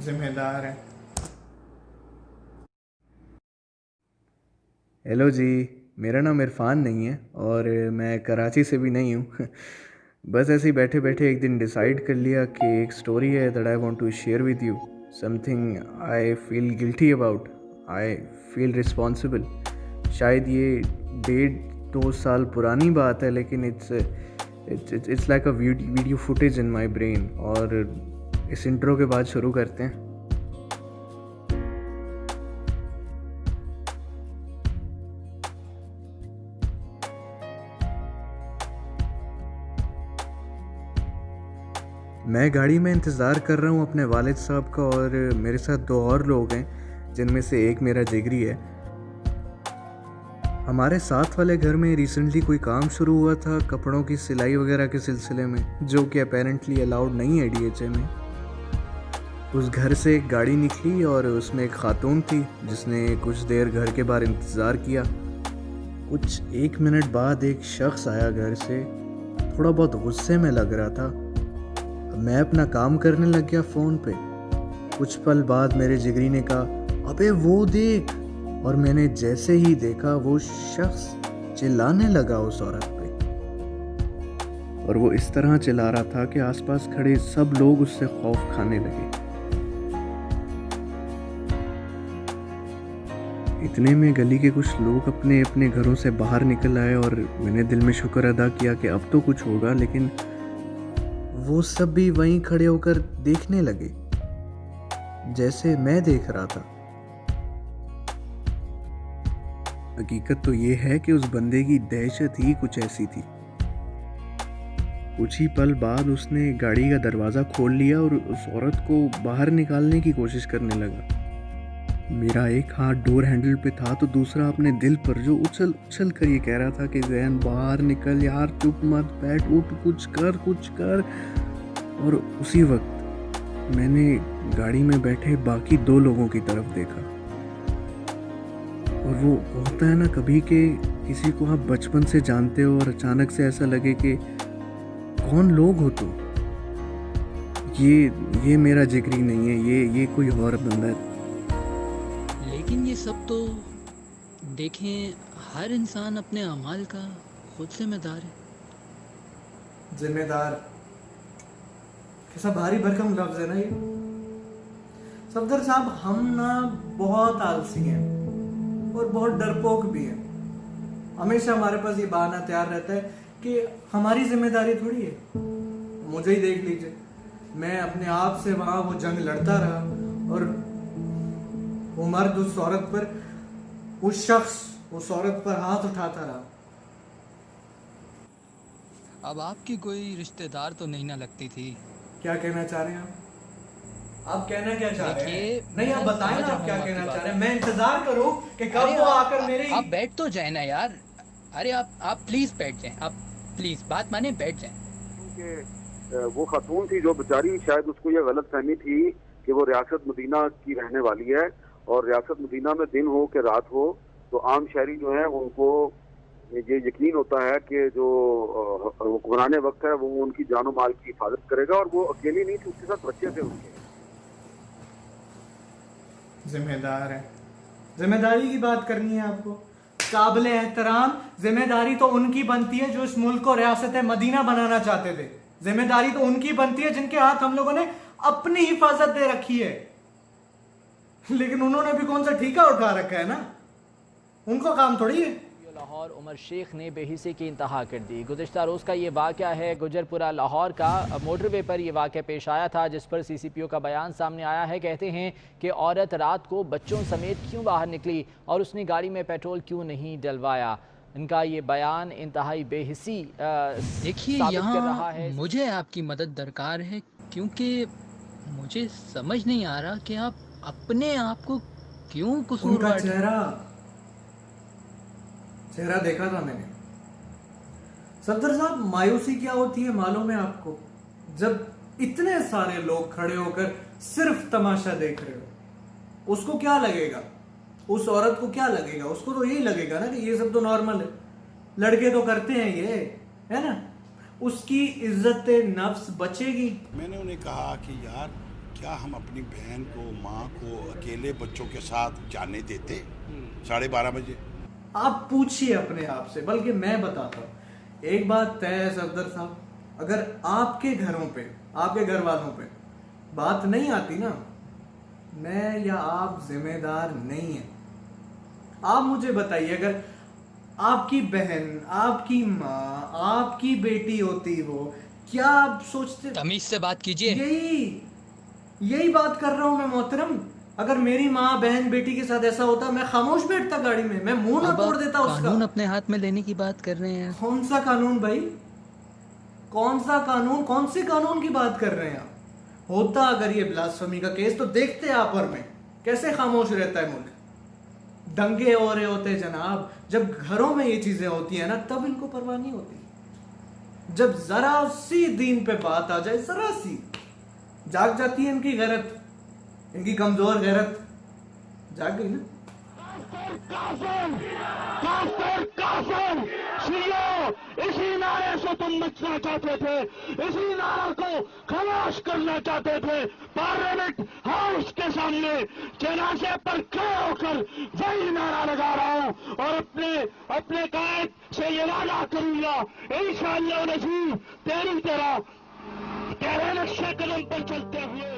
जिम्मेदार है। हेलो जी। मेरा नाम इरफान नहीं है और मैं कराची से भी नहीं हूँ। बस ऐसे ही बैठे बैठे एक दिन डिसाइड कर लिया कि एक स्टोरी है that I want to share with you, something I feel guilty about, I feel responsible. शायद ये 1.5-2 साल पुरानी बात है, लेकिन it's like a video footage in my brain. और इस इंट्रो के बाद शुरू करते हैं। मैं गाड़ी में इंतज़ार कर रहा हूँ अपने वालिद साहब का, और मेरे साथ 2 और लोग हैं जिनमें से एक मेरा जिगरी है। हमारे साथ वाले घर में रिसेंटली कोई काम शुरू हुआ था कपड़ों की सिलाई वगैरह के सिलसिले में, जो कि अपेरेंटली अलाउड नहीं है डीएचए में। उस घर से एक गाड़ी निकली और उसमें एक खातून थी जिसने कुछ देर घर के बाहर इंतज़ार किया। कुछ 1 मिनट बाद एक शख्स आया घर से, थोड़ा बहुत गुस्से में लग रहा था। मैं अपना काम करने लग गया फ़ोन पे। कुछ पल बाद मेरे जिगरी ने कहा, अबे वो देख। और मैंने जैसे ही देखा वो शख्स चिल्लाने लगा उस औरत पे, और वो इस तरह चिल्ला रहा था कि आसपास खड़े सब लोग उससे खौफ खाने लगे। इतने में गली के कुछ लोग अपने अपने घरों से बाहर निकल आए और मैंने दिल में शुक्र अदा किया कि अब तो कुछ होगा, लेकिन वो सब भी वहीं खड़े होकर देखने लगे जैसे मैं देख रहा था। हकीकत तो ये है कि उस बंदे की दहशत ही कुछ ऐसी थी। कुछ ही पल बाद उसने गाड़ी का दरवाज़ा खोल लिया और उस औरत को बाहर निकालने की कोशिश करने लगा। मेरा एक हाथ डोर हैंडल पे था तो दूसरा अपने दिल पर, जो उछल उछल कर ये कह रहा था कि जैन बाहर निकल यार, चुप मत बैठ, उठ, कुछ कर कुछ कर। और उसी वक्त मैंने गाड़ी में बैठे बाकी 2 लोगों की तरफ देखा। और वो होता है ना कभी कि किसी को आप बचपन से जानते हो और अचानक से ऐसा लगे कि कौन लोग हो तुम। ये मेरा जिगरी नहीं है, ये कोई और बंदा है। लेकिन ये सब तो देखें, हर इंसान अपने अमाल का खुद जिम्मेदार है। जिम्मेदार कैसा भारी भरकम लफ्ज है ना ये। सफदर साहब, हम ना बहुत आलसी हैं और बहुत डरपोक भी हैं। हमेशा हमारे पास ये बहाना तैयार रहता है कि हमारी जिम्मेदारी थोड़ी है। मुझे ही देख लीजिए, मैं अपने आप से वहां वो जंग लड़ता रहा और वो मर्द उस औरत पर, उस शख्स उस औरत पर हाथ उठाता रहा। अब आपकी कोई रिश्तेदार तो नहीं ना लगती थी। क्या कहना चाह रहे हैं आप कहना क्या चाह रहे हैं? देखिए, नहीं, आप मैं बताएं समझ ना, रहा आप हूँ क्या आपकी कहना बात। चाह रहे हैं। मैं इंतजार करूं कि कब अरे वो आकर मेरी। आप बैठ तो जाए ना यार। अरे आप प्लीज बैठ जाएं। आप प्लीज बात माने, बैठ जाएं। कि वो खातून थी जो बेचारी, शायद उसको ये गलत फहमी थी कि वो रियासत मदीना की रहने वाली है, और रियासत मदीना में दिन हो कि रात हो तो आम शहरी जो है उनको ये यकीन होता है कि जो हुक्मराने वक्त है वो उनकी जानो माल की हिफाजत करेगा। और वो अकेली नहीं थी, उसके साथ बच्चे थे उनके। जिम्मेदार है। जिम्मेदारी की बात करनी है आपको। काबिल एहतराम जिम्मेदारी तो उनकी बनती है जो इस मुल्क को रियासत मदीना बनाना चाहते थे। जिम्मेदारी तो उनकी बनती है जिनके हाथ हम लोगों ने अपनी हिफाजत दे रखी है। लेकिन उन्होंने भी कौन सा ठेका उठा रखा है ना, उनको काम थोड़ी है। लाहौर उमर शेख ने बेहिसी की इंतहा कर दी। गुज़िश्ता रोज़ का ये वाक़या है गुजरपुरा लाहौर का। मोटरवे पर यह वाक़या पेश आया था, जिस पर CCPO का बयान सामने आया है। कहते हैं कि औरत रात को बच्चों समेत क्यों बाहर निकली और उसने गाड़ी में पेट्रोल क्यों नहीं डलवाया। इनका ये बयान इंतहाई बेहिसी देखिए, साबित कर रहा है। यहाँ मुझे आपकी मदद दरकार है, क्योंकि मुझे समझ नहीं आ रहा कि आप अपने आप को क्यों कसूरवार। उनका चेहरा देखा था मैंने। सफदर साहब, मायूसी क्या होती है मालूम है आपको? जब इतने सारे लोग खड़े होकर सिर्फ तमाशा देख रहे हो, उसको क्या लगेगा? उस औरत को क्या लगेगा? उसको तो यही लगेगा ना कि ये सब तो नॉर्मल है, लड़के तो करते हैं ये, है ना। उसकी इज्जत नफ्स बचेगी। मैंने उन्हें कहा कि यार क्या हम अपनी बहन को, माँ को अकेले बच्चों के साथ जाने देते 12:30 बजे? आप पूछिए अपने आप से, बल्कि मैं बताता हूँ। एक बात तय है सफदर साहब, अगर आपके घरों पे, आपके घर वालों पे बात नहीं आती ना, मैं या आप जिम्मेदार नहीं है। आप मुझे बताइए, अगर आपकी बहन, आपकी माँ, आपकी बेटी होती हो, क्या आप सोचते? तमीज से बात कीजिए। यही बात कर रहा हूं मैं मोहतरम। अगर मेरी माँ, बहन, बेटी के साथ ऐसा होता, मैं खामोश बैठता गाड़ी में, मैं मुंह ना तोड़ देता उसका। कानून अपने हाथ में लेने की बात कर रहे हैं। कौन सा कानून भाई? कौन सा कानून? कौन से कानून की बात कर रहे हैं आप? होता अगर ये ब्लास्फेमी का केस, तो देखते आप पर में कैसे खामोश रहता है मुल्क। दंगे हो रहे होते जनाब। जब घरों में ये चीजें होती है ना, तब इनको परवाह नहीं होती। जब जरा सी दीन पे बात आ जाए, जरा सी, जाग जाती है इनकी गैरत, इनकी कमजोर गैरत जाग गई ना। इसी नारे से तुम बचना चाहते थे, इसी नारे को खलास करना चाहते थे। पार्लियामेंट हाउस के सामने जनाजे पर खड़े होकर वही नारा लगा रहा हूं और अपने कायद से ये वादा करूंगा, इंशाअल्लाह नजीब तेरी तरह तेरे नक्शे कदम पर चलते हुए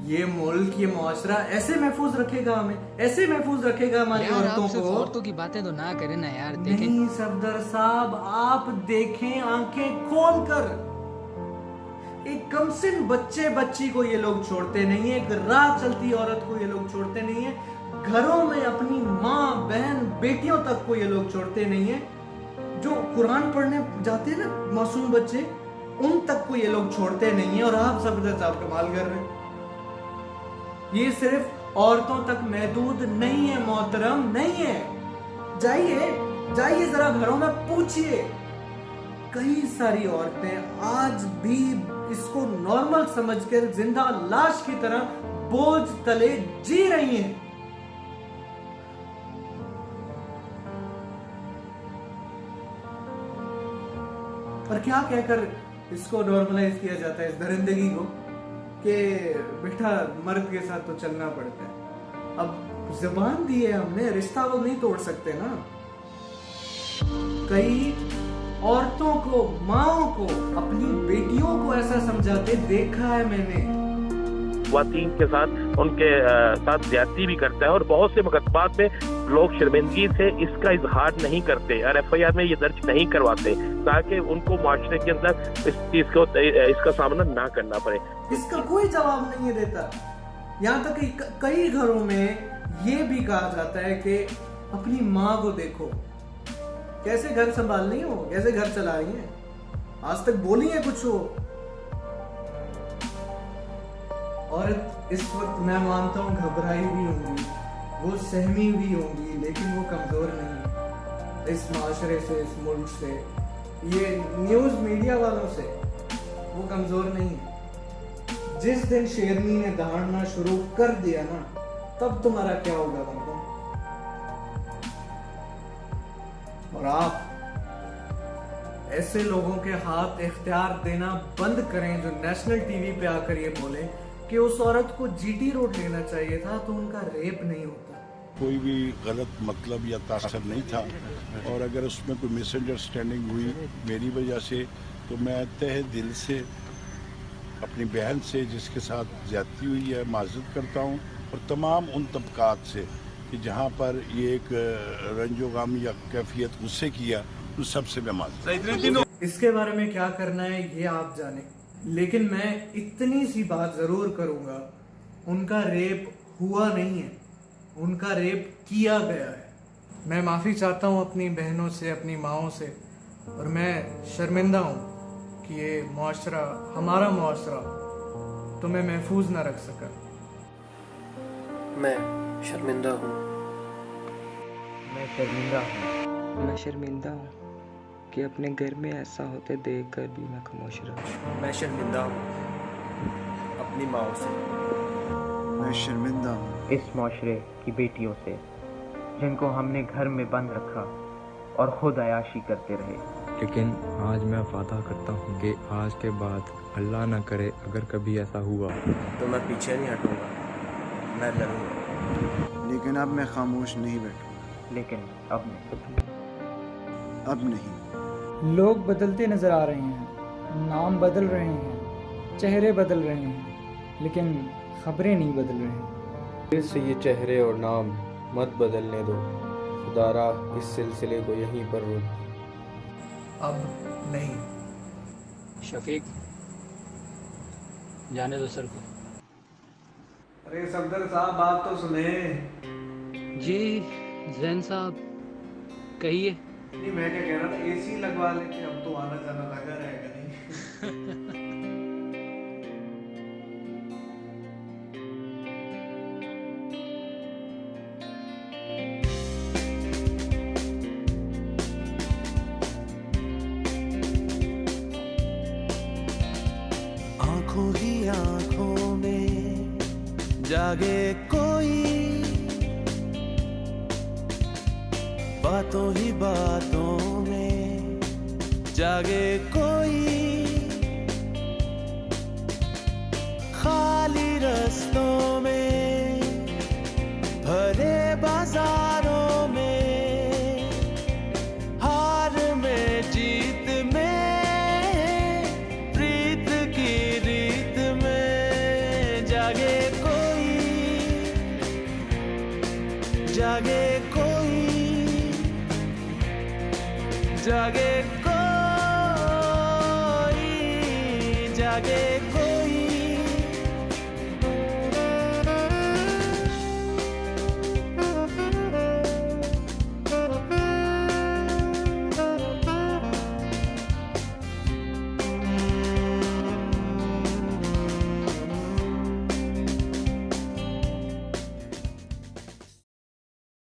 ये मुल्क, ये मुआशरा ऐसे महफूज रखेगा हमें, ऐसे महफूज रखेगा हमारी औरतों को। औरतों की बातें तो ना करें ना यार। देखें नहीं सफदर साहब, आप देखें आंखें खोल कर। एक कमसिन बच्चे बच्ची को ये लोग छोड़ते नहीं है, एक राह चलती औरत को ये लोग छोड़ते नहीं है, घरों में अपनी माँ, बहन, बेटियों तक को ये लोग छोड़ते नहीं है। जो कुरान पढ़ने जाते हैं ना मासूम बच्चे, उन तक को ये लोग छोड़ते नहीं है। और आप सफदर साहब कमाल कर रहे हैं। ये सिर्फ औरतों तक महदूद नहीं है मोहतरम, नहीं है। जाइए जरा घरों में पूछिए। कई सारी औरतें आज भी इसको नॉर्मल समझकर जिंदा लाश की तरह बोझ तले जी रही हैं। और क्या कहकर इसको नॉर्मलाइज किया जाता है, इस दरिंदगी को, कि बेटा मर्द के साथ तो चलना पड़ता है। अब जुबान दी है हमने, रिश्ता वो नहीं तोड़ सकते ना। कई औरतों को, माओं को, अपनी बेटियों को ऐसा समझाते देखा है मैंने। ख्वातीन के साथ, उनके साथ ज्यादती भी करता है और बहुत से मुकदमात में लोग शर्मिंदगी से इसका इजहार नहीं करते और FIR में ये दर्ज नहीं करवाते ताकि उनको माशरे के अंदर इस चीज को, इसका सामना ना करना पड़े। इसका कोई जवाब नहीं देता। यहाँ तक कि कई घरों में ये भी कहा जाता है कि अपनी माँ को देखो कैसे घर संभाल रही हो, कैसे घर चला रही है, आज तक बोली है कुछ हो। और इस वक्त मैं मानता हूँ घबराई हुई होंगी, वो सहमी हुई होंगी, लेकिन वो कमजोर नहीं है। इस माशरे से, इस मुल्क से, ये न्यूज मीडिया वालों से वो कमजोर नहीं है। जिस दिन शेरनी ने दहाड़ना शुरू कर दिया ना, तब तुम्हारा क्या होगा तुमको। और आप ऐसे लोगों के हाथ इख्तियार देना बंद करें जो नेशनल टीवी पे आकर ये बोले कि उस औरत को GT रोड लेना चाहिए था तो उनका रेप नहीं होता। कोई भी गलत मतलब या तासर नहीं था, और अगर उसमें कोई मिसअंडरस्टैंडिंग हुई मेरी वजह से, तो मैं तहे दिल से अपनी बहन से जिसके साथ ज्यादती हुई है माजरत करता हूँ, और तमाम उन तबकात से कि जहाँ पर ये एक रंजोगाम या कैफियत गुस्से किया, उन सब से मैं माजरत। इसके बारे में क्या करना है ये आप जाने, लेकिन मैं इतनी सी बात जरूर करूंगा, उनका रेप हुआ नहीं है, उनका रेप किया गया है। मैं माफ़ी चाहता हूँ अपनी बहनों से, अपनी माँओं से, और मैं शर्मिंदा हूँ कि ये मुआशरा, हमारा मुआशरा तुम्हें महफूज ना रख सका। मैं शर्मिंदा हूँ। मैं शर्मिंदा हूँ कि अपने घर में ऐसा होते देखकर भी मैं खामोश रहा। मैं शर्मिंदा हूँ अपनी माँ से। मैं शर्मिंदा हूँ इस माशरे की बेटियों से जिनको हमने घर में बंद रखा और खुद अयाशी करते रहे। लेकिन आज मैं वादा करता हूँ कि आज के बाद अल्लाह ना करे अगर कभी ऐसा हुआ तो मैं पीछे नहीं हटूंगा, मैं लड़ूंगा। लेकिन अब मैं खामोश नहीं बैठूंगा। लेकिन अब नहीं। अब नहीं। लोग बदलते नज़र आ रहे हैं, नाम बदल रहे हैं, चेहरे बदल रहे हैं, लेकिन खबरें नहीं बदल रही हैं। फिर से ये चेहरे और नाम मत बदलने दो, खुदारा इस सिलसिले को यहीं पर रोक। अब नहीं। शफीक, जाने दो सर को। अरे सफदर साहब बात तो सुने। जी जैन साहब कहिए। नहीं मैं क्या कह रहा था, एसी लगवा लेते, अब तो आना जाना लगा रहेगा नहीं। आंखों ही आंखों में जागे कोई, बातों ही बातों में जागे कोई, खाली रस्तों में भरे बाजारों में, हार में जीत में, प्रीत की रीत में जागे कोई, जागे कोई, जागे कोई, जागे कोई।